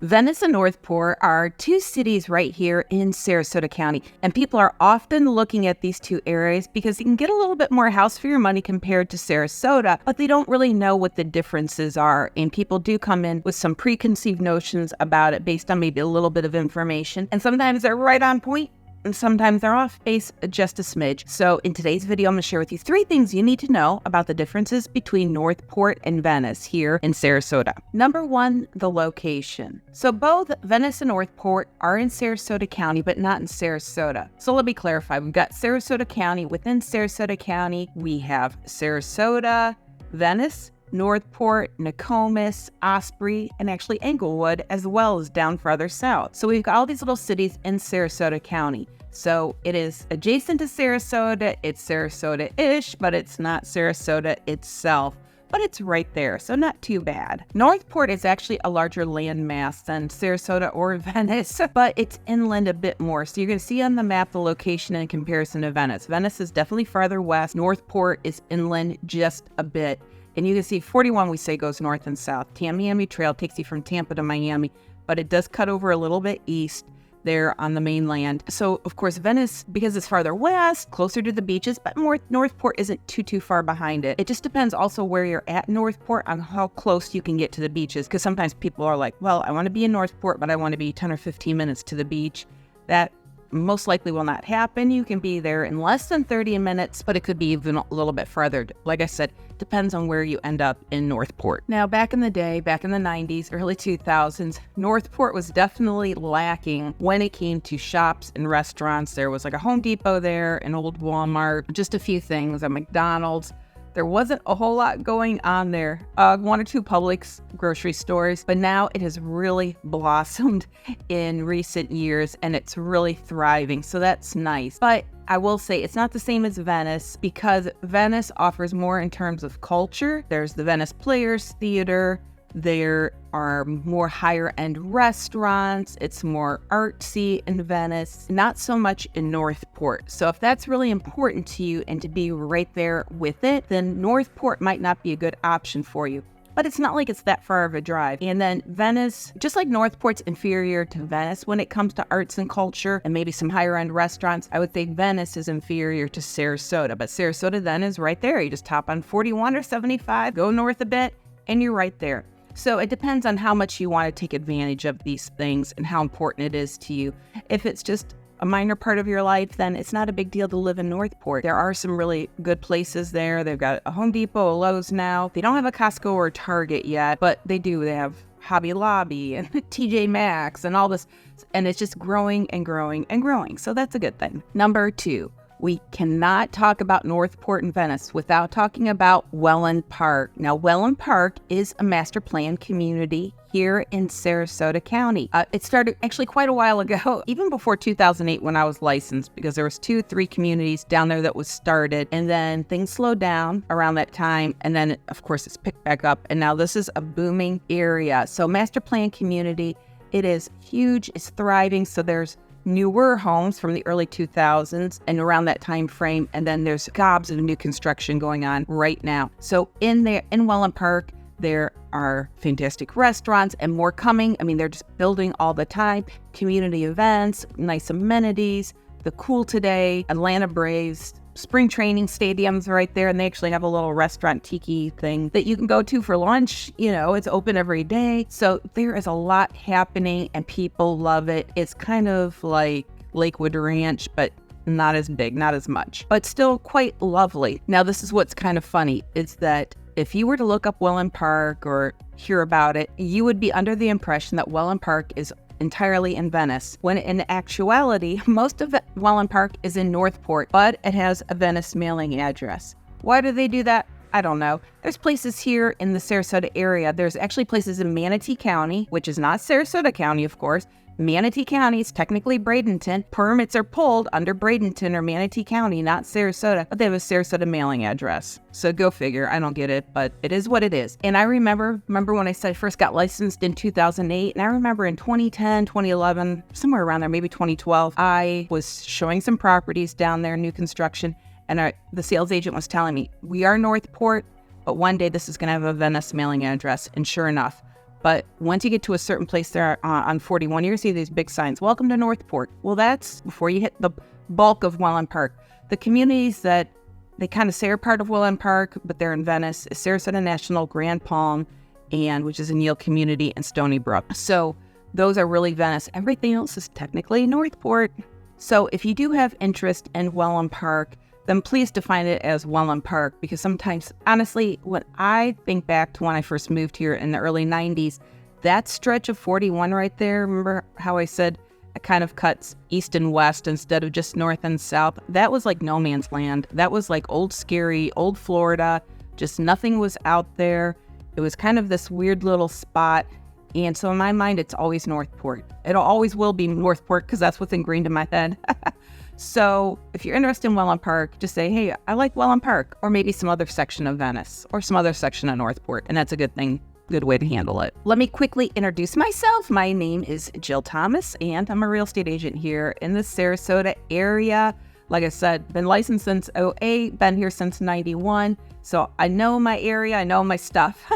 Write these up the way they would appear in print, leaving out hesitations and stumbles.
Venice and Northport are two cities right here in Sarasota County, and people are often looking at these two areas because you can get a little bit more house for your money compared to Sarasota, but they don't really know what the differences are, and people do come in with some preconceived notions about it based on maybe a little bit of information, and sometimes they're right on point, and sometimes they're off base just a smidge. So in today's video, I'm going to share with you 3 things you need to know about the differences between Northport and Venice here in Sarasota. Number 1, the location. So both Venice and Northport are in Sarasota County, but not in Sarasota. So let me clarify. We've got Sarasota County. Within Sarasota County, we have Sarasota, Venice, Northport, Nokomis, Osprey, and actually Englewood, as well as down farther south. So we've got all these little cities in Sarasota County. So it is adjacent to Sarasota. It's Sarasota-ish, but it's not Sarasota itself. But it's right there, so not too bad. Northport is actually a larger landmass than Sarasota or Venice, but it's inland a bit more. So you're going to see on the map the location in comparison to Venice. Venice is definitely farther west. Northport is inland just a bit. And you can see 41, we say, goes north and south. Tamiami Trail takes you from Tampa to Miami, but it does cut over a little bit east there on the mainland. So, of course, Venice, because it's farther west, closer to the beaches, but Northport isn't too far behind it. It just depends also where you're at Northport on how close you can get to the beaches, because sometimes people are like, well, I want to be in Northport, but I want to be 10 or 15 minutes to the beach. That most likely will not happen. You can be there in less than 30 minutes, but it could be even a little bit farther. Like I said, depends on where you end up in Northport. Now, back in the day, back in the 90s, early 2000s, Northport was definitely lacking when it came to shops and restaurants. There was like a Home Depot there, an old Walmart, just a few things, a McDonald's. There wasn't a whole lot going on there. 1 or 2 Publix grocery stores, but now it has really blossomed in recent years and it's really thriving. So that's nice. But I will say it's not the same as Venice because Venice offers more in terms of culture. There's the Venice Players Theater. There are more higher end restaurants. It's more artsy in Venice, not so much in Northport. So if that's really important to you and to be right there with it, then Northport might not be a good option for you. But it's not like it's that far of a drive. And then Venice, just like Northport's inferior to Venice when it comes to arts and culture and maybe some higher end restaurants, I would say Venice is inferior to Sarasota. But Sarasota then is right there. You just hop on 41 or 75, go north a bit, and you're right there. So it depends on how much you want to take advantage of these things and how important it is to you. If it's just a minor part of your life, then it's not a big deal to live in Northport. There are some really good places there. They've got a Home Depot, a Lowe's now. They don't have a Costco or a Target yet, but they do. They have Hobby Lobby and TJ Maxx and all this, and it's just growing and growing and growing. So that's a good thing. Number 2. We cannot talk about Northport and Venice without talking about Welland Park. Now, Welland Park is a master plan community here in Sarasota County. It started actually quite a while ago, even before 2008 when I was licensed, because there was 2-3 communities down there that was started, and then things slowed down around that time, and then, of course, it's picked back up, and now this is a booming area. So master plan community, it is huge, it's thriving, so there's newer homes from the early 2000s and around that time frame, and then there's gobs of new construction going on right now. So in Welland Park, there are fantastic restaurants and more coming. I mean, they're just building all the time. Community events, nice amenities, the Cool Today, Atlanta Braves, spring training stadiums right there, and they actually have a little restaurant tiki thing that you can go to for lunch. You know, it's open every day. So there is a lot happening and people love it. It's kind of like Lakewood Ranch, but not as big, not as much, but still quite lovely. Now, this is what's kind of funny, is that if you were to look up Welland Park or hear about it, you would be under the impression that Welland Park is entirely in Venice, when in actuality, most of Welland Park is in Northport, but it has a Venice mailing address. Why do they do that? I don't know. There's places here in the Sarasota area. There's actually places in Manatee County, which is not Sarasota County, of course. Manatee County is technically Bradenton. Permits are pulled under Bradenton or Manatee County, not Sarasota, but they have a Sarasota mailing address. So go figure. I don't get it, but it is what it is. And I remember when I said I first got licensed in 2008, and I remember in 2010, 2011, somewhere around there, maybe 2012, I was showing some properties down there, new construction, and the sales agent was telling me, we are Northport, but one day this is going to have a Venice mailing address. And sure enough, But once you get to a certain place there on 41, you're going to see these big signs, welcome to Northport. Well, that's before you hit the bulk of Welland Park. The communities that they kind of say are part of Welland Park, but they're in Venice, is Sarasota National, Grand Palm, and which is a Neal community, and Stony Brook. So those are really Venice. Everything else is technically Northport. So if you do have interest in Welland Park, then please define it as Welland Park, because sometimes, honestly, when I think back to when I first moved here in the early 90s, that stretch of 41 right there, remember how I said it kind of cuts east and west instead of just north and south? That was like no man's land. That was like old scary, old Florida, just nothing was out there. It was kind of this weird little spot. And so in my mind, it's always Northport. It always will be Northport because that's what's ingrained in my head. So if you're interested in Welland Park, just say, hey, I like Welland Park, or maybe some other section of Venice or some other section of Northport. And that's a good thing, good way to handle it. Let me quickly introduce myself. My name is Jill Thomas, and I'm a real estate agent here in the Sarasota area. Like I said, been licensed since 2008, been here since 91. So I know my area, I know my stuff.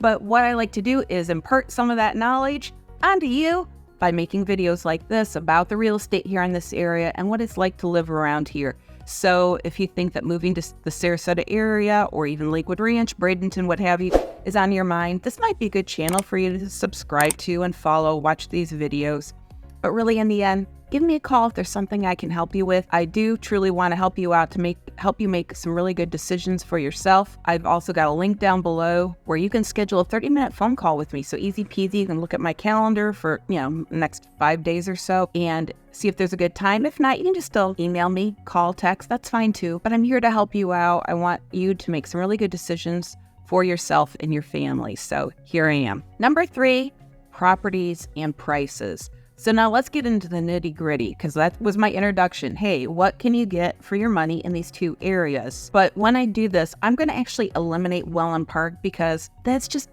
But what I like to do is impart some of that knowledge onto you by making videos like this about the real estate here in this area and what it's like to live around here. So if you think that moving to the Sarasota area or even Lakewood Ranch, Bradenton, what have you, is on your mind, this might be a good channel for you to subscribe to and follow, watch these videos. But really, in the end, give me a call if there's something I can help you with. I do truly want to help you out to help you make some really good decisions for yourself. I've also got a link down below where you can schedule a 30-minute phone call with me. So easy peasy, you can look at my calendar for, next 5 days or so and see if there's a good time. If not, you can just still email me, call, text, that's fine too. But I'm here to help you out. I want you to make some really good decisions for yourself and your family. So here I am. Number 3, properties and prices. So now let's get into the nitty gritty, because that was my introduction. Hey, what can you get for your money in these two areas? But when I do this, I'm going to actually eliminate Welland Park because that's just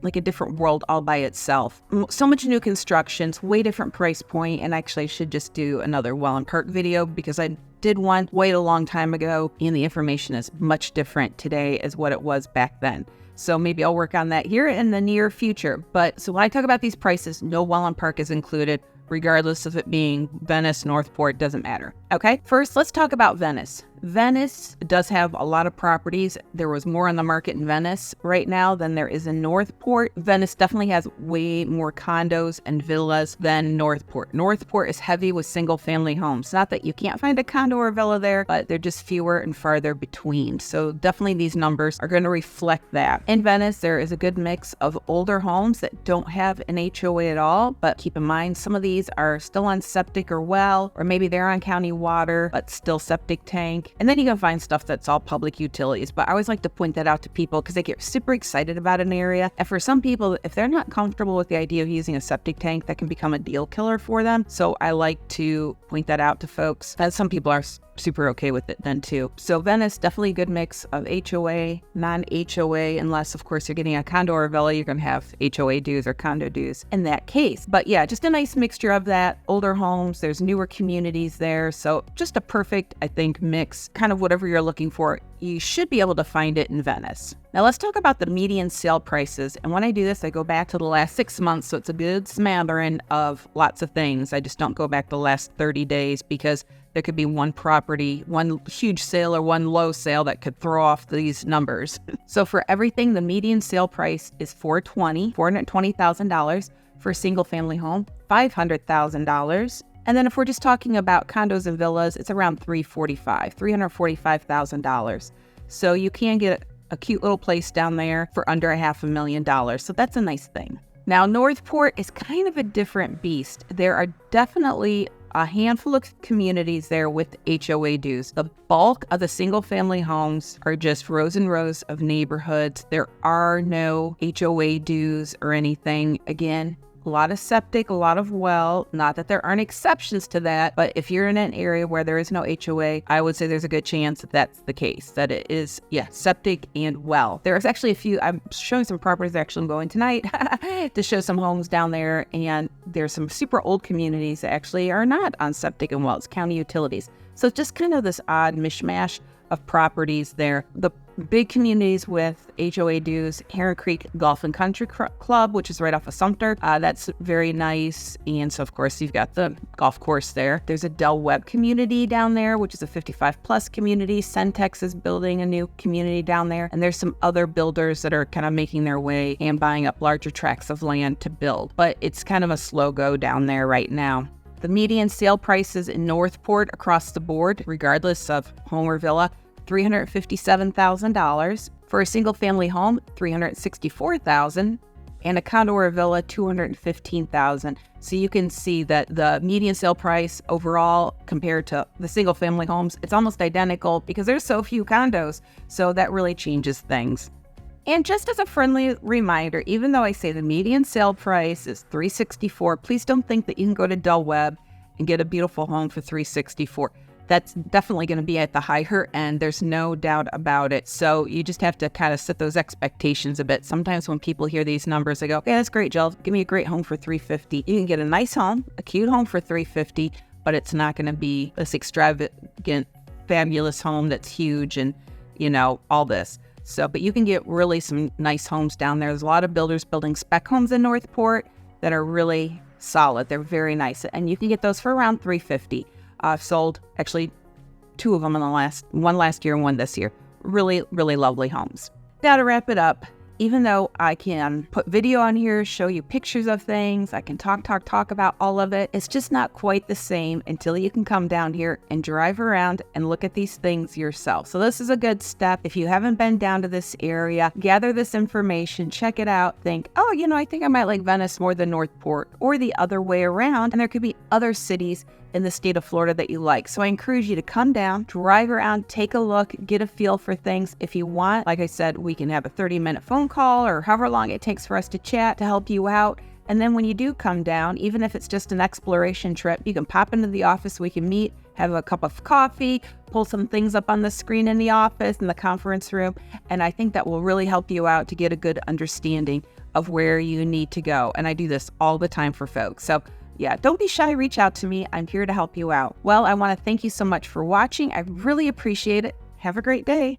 like a different world all by itself. So much new constructions, way different price point, and actually I should just do another Welland Park video because I did one way a long time ago, and the information is much different today as what it was back then. So maybe I'll work on that here in the near future. But so when I talk about these prices, no Welland Park is included, regardless of it being Venice, Northport, doesn't matter. Okay, first let's talk about Venice. Venice does have a lot of properties. There was more on the market in Venice right now than there is in Northport. Venice definitely has way more condos and villas than Northport. Northport is heavy with single family homes. Not that you can't find a condo or a villa there, but they're just fewer and farther between. So definitely these numbers are going to reflect that. In Venice, there is a good mix of older homes that don't have an HOA at all, but keep in mind some of these are still on septic or well, or maybe they're on county water, but still septic tank. And then you can find stuff that's all public utilities. But I always like to point that out to people because they get super excited about an area. And for some people, if they're not comfortable with the idea of using a septic tank, that can become a deal killer for them. So I like to point that out to folks. And some people are super okay with it then too. So Venice, definitely a good mix of HOA, non-HOA, unless of course you're getting a condo or a villa, you're going to have HOA dues or condo dues in that case. But yeah, just a nice mixture of that. Older homes, there's newer communities there. So just a perfect, I think, mix, kind of whatever you're looking for. You should be able to find it in Venice. Now let's talk about the median sale prices. And when I do this, I go back to the last 6 months. So it's a good smattering of lots of things. I just don't go back the last 30 days because there could be one property, one huge sale or one low sale that could throw off these numbers. So for everything, the median sale price is $420,000 for a single family home, $500,000. And then if we're just talking about condos and villas, it's around $345,000. So you can get a cute little place down there for under $500,000. So that's a nice thing. Now, Northport is kind of a different beast. There are definitely a handful of communities there with HOA dues. The bulk of the single family homes are just rows and rows of neighborhoods. There are no HOA dues or anything. Again, a lot of septic, a lot of well, not that there aren't exceptions to that, but if you're in an area where there is no HOA, I would say there's a good chance that that's the case, that it is, septic and well. There's actually a few, I'm showing some properties actually I'm going tonight to show some homes down there, and there's some super old communities that actually are not on septic and wells, county utilities. So it's just kind of this odd mishmash. of properties there. The big communities with HOA dues, Heron Creek Golf and Country Club, which is right off of Sumter. That's very nice. And so, of course, you've got the golf course there. There's a Del Webb community down there, which is a 55 plus community. Centex is building a new community down there. And there's some other builders that are kind of making their way and buying up larger tracts of land to build. But it's kind of a slow go down there right now. The median sale prices in Northport across the board, regardless of home or villa, $357,000. For a single-family home, $364,000, and a condo or a villa, $215,000. So you can see that the median sale price overall compared to the single-family homes, it's almost identical because there's so few condos. So that really changes things. And just as a friendly reminder, even though I say the median sale price is $364,000, please don't think that you can go to Del Webb and get a beautiful home for $364,000. That's definitely going to be at the higher end. There's no doubt about it. So you just have to kind of set those expectations a bit. Sometimes when people hear these numbers, they go, "Okay, that's great, Jill. Give me a great home for $350,000." You can get a nice home, a cute home for $350,000, but it's not going to be this extravagant, fabulous home that's huge and, all this. So, but you can get really some nice homes down there. There's a lot of builders building spec homes in Northport that are really solid. They're very nice. And you can get those for around $350,000. I've sold actually 2 of them one last year and one this year. Really, really lovely homes. Now to wrap it up, even though I can put video on here, show you pictures of things, I can talk about all of it, it's just not quite the same until you can come down here and drive around and look at these things yourself. So this is a good step. If you haven't been down to this area, gather this information, check it out, think, oh, I think I might like Venice more than Northport, or the other way around. And there could be other cities in the state of Florida that you like. So I encourage you to come down, drive around, take a look, get a feel for things. If you want, like I said, we can have a 30-minute phone call or however long it takes for us to chat to help you out. And then when you do come down, even if it's just an exploration trip, you can pop into the office, we can meet, have a cup of coffee, pull some things up on the screen in the office, in the conference room. And I think that will really help you out to get a good understanding of where you need to go. And I do this all the time for folks. So yeah, don't be shy. Reach out to me. I'm here to help you out. Well, I want to thank you so much for watching. I really appreciate it. Have a great day.